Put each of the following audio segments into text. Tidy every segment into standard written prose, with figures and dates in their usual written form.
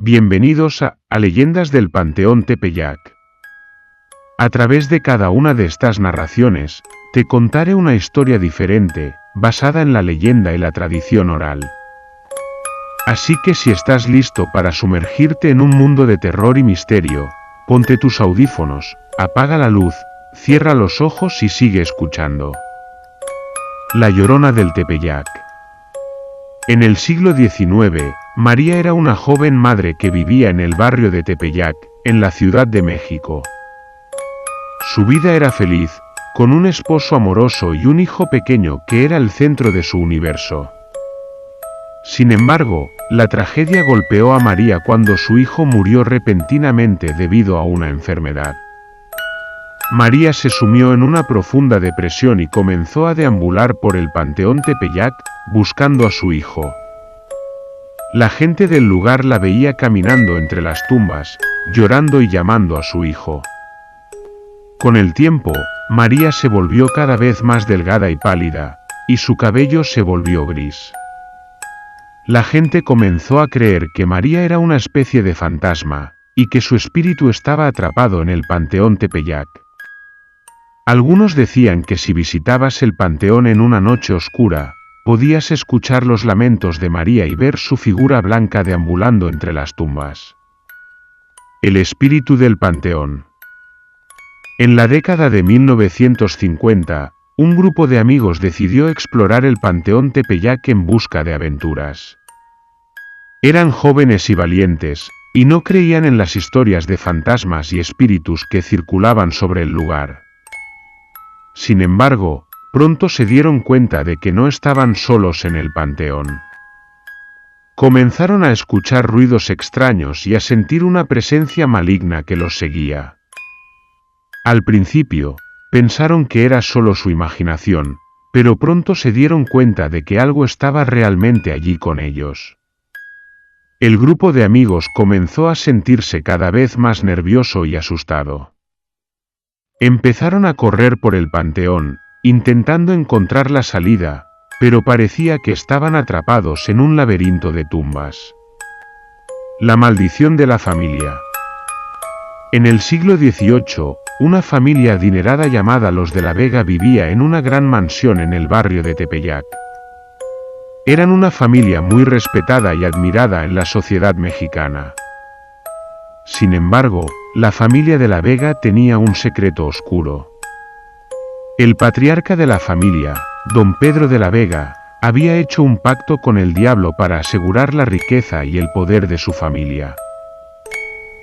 Bienvenidos a Leyendas del Panteón Tepeyac. A través de cada una de estas narraciones, te contaré una historia diferente, basada en la leyenda y la tradición oral. Así que si estás listo para sumergirte en un mundo de terror y misterio, ponte tus audífonos, apaga la luz, cierra los ojos y sigue escuchando. La Llorona del Tepeyac. En el siglo XIX, María era una joven madre que vivía en el barrio de Tepeyac, en la Ciudad de México. Su vida era feliz, con un esposo amoroso y un hijo pequeño que era el centro de su universo. Sin embargo, la tragedia golpeó a María cuando su hijo murió repentinamente debido a una enfermedad. María se sumió en una profunda depresión y comenzó a deambular por el Panteón Tepeyac, buscando a su hijo. La gente del lugar la veía caminando entre las tumbas, llorando y llamando a su hijo. Con el tiempo, María se volvió cada vez más delgada y pálida, y su cabello se volvió gris. La gente comenzó a creer que María era una especie de fantasma, y que su espíritu estaba atrapado en el Panteón Tepeyac. Algunos decían que si visitabas el panteón en una noche oscura, podías escuchar los lamentos de María y ver su figura blanca deambulando entre las tumbas. El espíritu del panteón. En la década de 1950, un grupo de amigos decidió explorar el Panteón Tepeyac en busca de aventuras. Eran jóvenes y valientes, y no creían en las historias de fantasmas y espíritus que circulaban sobre el lugar. Sin embargo, pronto se dieron cuenta de que no estaban solos en el panteón. Comenzaron a escuchar ruidos extraños y a sentir una presencia maligna que los seguía. Al principio, pensaron que era solo su imaginación, pero pronto se dieron cuenta de que algo estaba realmente allí con ellos. El grupo de amigos comenzó a sentirse cada vez más nervioso y asustado. Empezaron a correr por el panteón, intentando encontrar la salida, pero parecía que estaban atrapados en un laberinto de tumbas. La maldición de la familia. En el siglo XVIII, una familia adinerada llamada los de la Vega vivía en una gran mansión en el barrio de Tepeyac. Eran una familia muy respetada y admirada en la sociedad mexicana. Sin embargo, la familia de la Vega tenía un secreto oscuro. El patriarca de la familia, don Pedro de la Vega, había hecho un pacto con el diablo para asegurar la riqueza y el poder de su familia.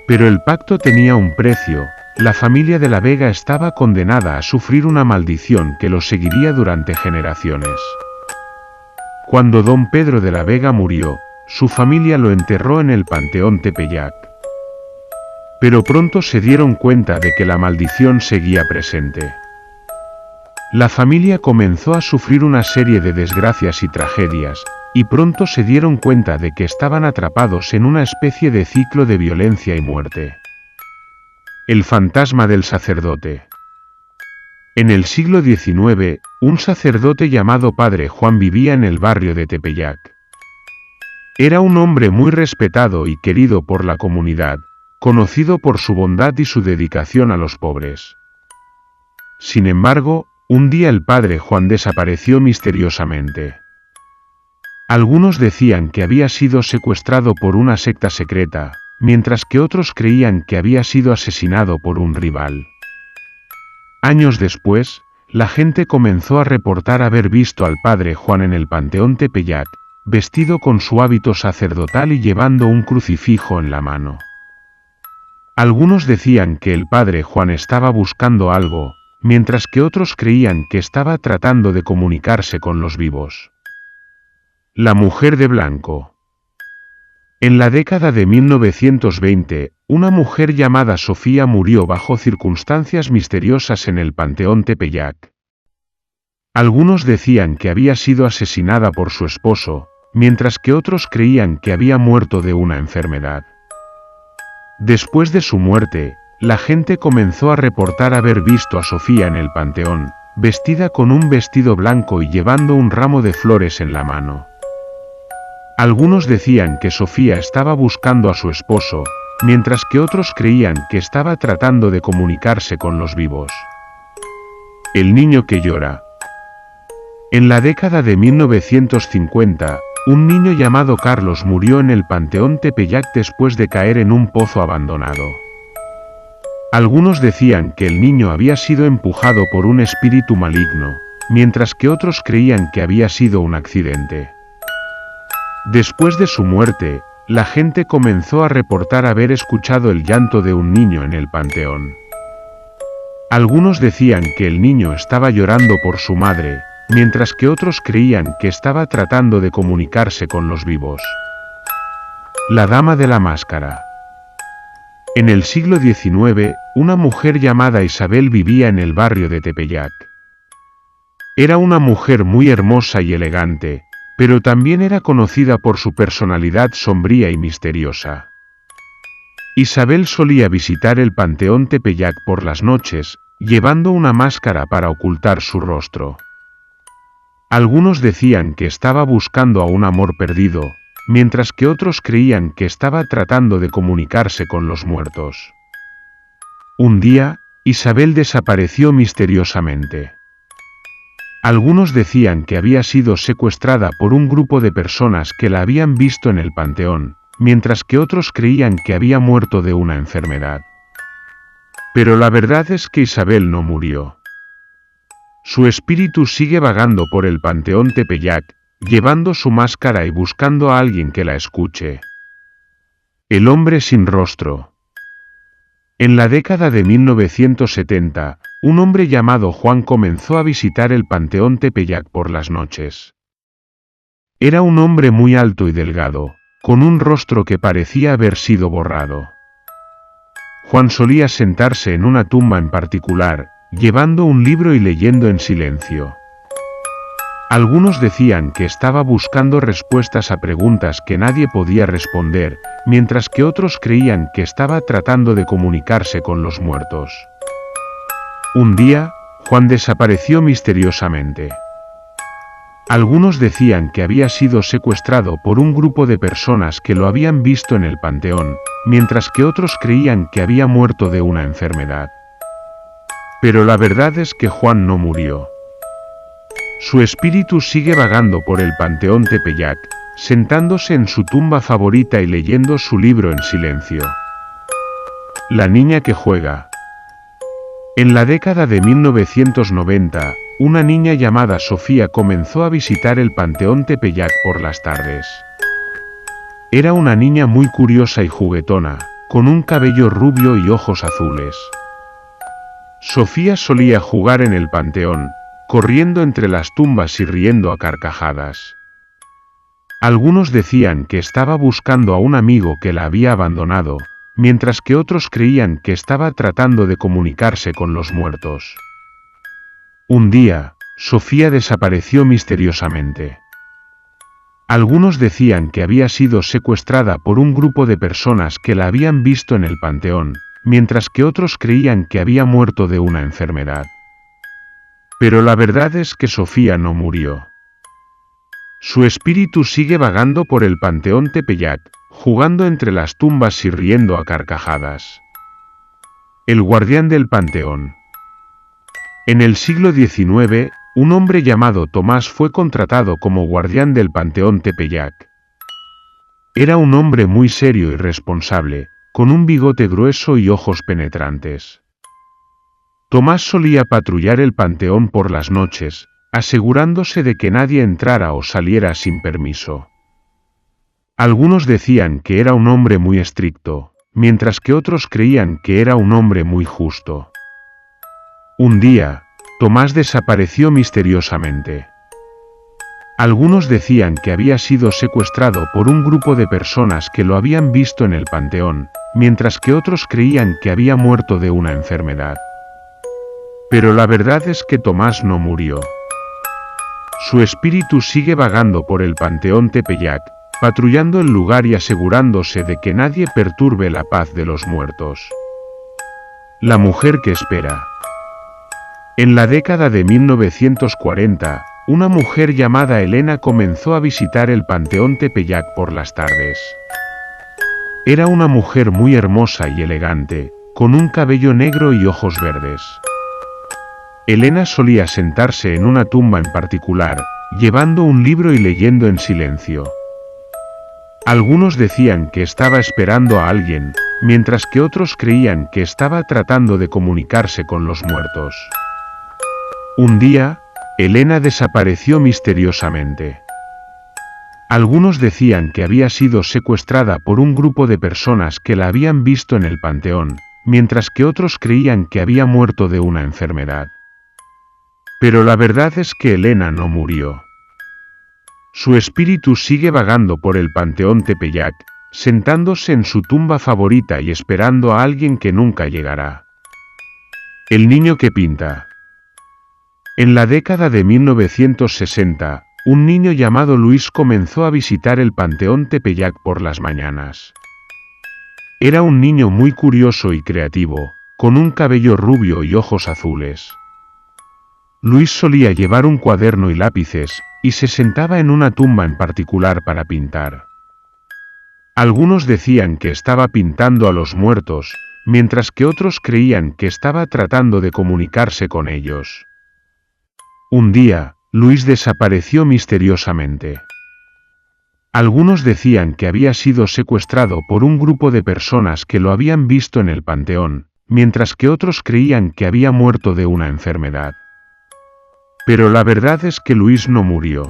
Pero el pacto tenía un precio. La familia de la Vega estaba condenada a sufrir una maldición que los seguiría durante generaciones. Cuando don Pedro de la Vega murió, su familia lo enterró en el Panteón Tepeyac. Pero pronto se dieron cuenta de que la maldición seguía presente. La familia comenzó a sufrir una serie de desgracias y tragedias, y pronto se dieron cuenta de que estaban atrapados en una especie de ciclo de violencia y muerte. El fantasma del sacerdote. En el siglo XIX, un sacerdote llamado Padre Juan vivía en el barrio de Tepeyac. Era un hombre muy respetado y querido por la comunidad, conocido por su bondad y su dedicación a los pobres. Sin embargo, un día el Padre Juan desapareció misteriosamente. Algunos decían que había sido secuestrado por una secta secreta, mientras que otros creían que había sido asesinado por un rival. Años después, la gente comenzó a reportar haber visto al Padre Juan en el Panteón Tepeyac, vestido con su hábito sacerdotal y llevando un crucifijo en la mano. Algunos decían que el Padre Juan estaba buscando algo, mientras que otros creían que estaba tratando de comunicarse con los vivos. La mujer de blanco. En la década de 1920, una mujer llamada Sofía murió bajo circunstancias misteriosas en el Panteón Tepeyac. Algunos decían que había sido asesinada por su esposo, mientras que otros creían que había muerto de una enfermedad. Después de su muerte, la gente comenzó a reportar haber visto a Sofía en el panteón, vestida con un vestido blanco y llevando un ramo de flores en la mano. Algunos decían que Sofía estaba buscando a su esposo, mientras que otros creían que estaba tratando de comunicarse con los vivos. El niño que llora. En la década de 1950, un niño llamado Carlos murió en el Panteón Tepeyac después de caer en un pozo abandonado. Algunos decían que el niño había sido empujado por un espíritu maligno, mientras que otros creían que había sido un accidente. Después de su muerte, la gente comenzó a reportar haber escuchado el llanto de un niño en el panteón. Algunos decían que el niño estaba llorando por su madre, mientras que otros creían que estaba tratando de comunicarse con los vivos. La Dama de la Máscara. En el siglo XIX, una mujer llamada Isabel vivía en el barrio de Tepeyac. Era una mujer muy hermosa y elegante, pero también era conocida por su personalidad sombría y misteriosa. Isabel solía visitar el Panteón Tepeyac por las noches, llevando una máscara para ocultar su rostro. Algunos decían que estaba buscando a un amor perdido, mientras que otros creían que estaba tratando de comunicarse con los muertos. Un día, Isabel desapareció misteriosamente. Algunos decían que había sido secuestrada por un grupo de personas que la habían visto en el panteón, mientras que otros creían que había muerto de una enfermedad. Pero la verdad es que Isabel no murió. Su espíritu sigue vagando por el Panteón Tepeyac, llevando su máscara y buscando a alguien que la escuche. El hombre sin rostro. En la década de 1970, un hombre llamado Juan comenzó a visitar el Panteón Tepeyac por las noches. Era un hombre muy alto y delgado, con un rostro que parecía haber sido borrado. Juan solía sentarse en una tumba en particular, llevando un libro y leyendo en silencio. Algunos decían que estaba buscando respuestas a preguntas que nadie podía responder, mientras que otros creían que estaba tratando de comunicarse con los muertos. Un día, Juan desapareció misteriosamente. Algunos decían que había sido secuestrado por un grupo de personas que lo habían visto en el panteón, mientras que otros creían que había muerto de una enfermedad. Pero la verdad es que Juan no murió. Su espíritu sigue vagando por el Panteón Tepeyac, sentándose en su tumba favorita y leyendo su libro en silencio. La niña que juega. En la década de 1990, una niña llamada Sofía comenzó a visitar el Panteón Tepeyac por las tardes. Era una niña muy curiosa y juguetona, con un cabello rubio y ojos azules. Sofía solía jugar en el panteón, corriendo entre las tumbas y riendo a carcajadas. Algunos decían que estaba buscando a un amigo que la había abandonado, mientras que otros creían que estaba tratando de comunicarse con los muertos. Un día, Sofía desapareció misteriosamente. Algunos decían que había sido secuestrada por un grupo de personas que la habían visto en el panteón, mientras que otros creían que había muerto de una enfermedad. Pero la verdad es que Sofía no murió. Su espíritu sigue vagando por el Panteón Tepeyac, jugando entre las tumbas y riendo a carcajadas. El guardián del panteón. En el siglo XIX, un hombre llamado Tomás fue contratado como guardián del Panteón Tepeyac. Era un hombre muy serio y responsable, con un bigote grueso y ojos penetrantes. Tomás solía patrullar el panteón por las noches, asegurándose de que nadie entrara o saliera sin permiso. Algunos decían que era un hombre muy estricto, mientras que otros creían que era un hombre muy justo. Un día, Tomás desapareció misteriosamente. Algunos decían que había sido secuestrado por un grupo de personas que lo habían visto en el panteón, mientras que otros creían que había muerto de una enfermedad. Pero la verdad es que Tomás no murió. Su espíritu sigue vagando por el Panteón Tepeyac, patrullando el lugar y asegurándose de que nadie perturbe la paz de los muertos. La mujer que espera. En la década de 1940, una mujer llamada Elena comenzó a visitar el Panteón Tepeyac por las tardes. Era una mujer muy hermosa y elegante, con un cabello negro y ojos verdes. Elena solía sentarse en una tumba en particular, llevando un libro y leyendo en silencio. Algunos decían que estaba esperando a alguien, mientras que otros creían que estaba tratando de comunicarse con los muertos. Un día, Elena desapareció misteriosamente. Algunos decían que había sido secuestrada por un grupo de personas que la habían visto en el panteón, mientras que otros creían que había muerto de una enfermedad. Pero la verdad es que Elena no murió. Su espíritu sigue vagando por el Panteón Tepeyac, sentándose en su tumba favorita y esperando a alguien que nunca llegará. El niño que pinta. En la década de 1960, un niño llamado Luis comenzó a visitar el Panteón Tepeyac por las mañanas. Era un niño muy curioso y creativo, con un cabello rubio y ojos azules. Luis solía llevar un cuaderno y lápices, y se sentaba en una tumba en particular para pintar. Algunos decían que estaba pintando a los muertos, mientras que otros creían que estaba tratando de comunicarse con ellos. Un día, Luis desapareció misteriosamente. Algunos decían que había sido secuestrado por un grupo de personas que lo habían visto en el panteón, mientras que otros creían que había muerto de una enfermedad. Pero la verdad es que Luis no murió.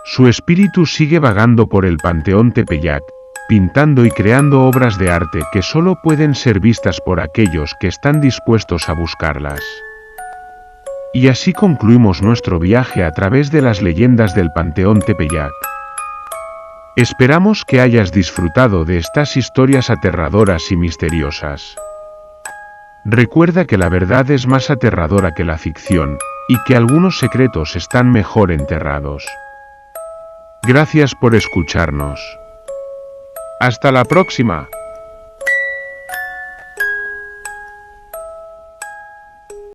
Su espíritu sigue vagando por el Panteón Tepeyac, pintando y creando obras de arte que solo pueden ser vistas por aquellos que están dispuestos a buscarlas. Y así concluimos nuestro viaje a través de las leyendas del Panteón Tepeyac. Esperamos que hayas disfrutado de estas historias aterradoras y misteriosas. Recuerda que la verdad es más aterradora que la ficción, y que algunos secretos están mejor enterrados. Gracias por escucharnos. Hasta la próxima.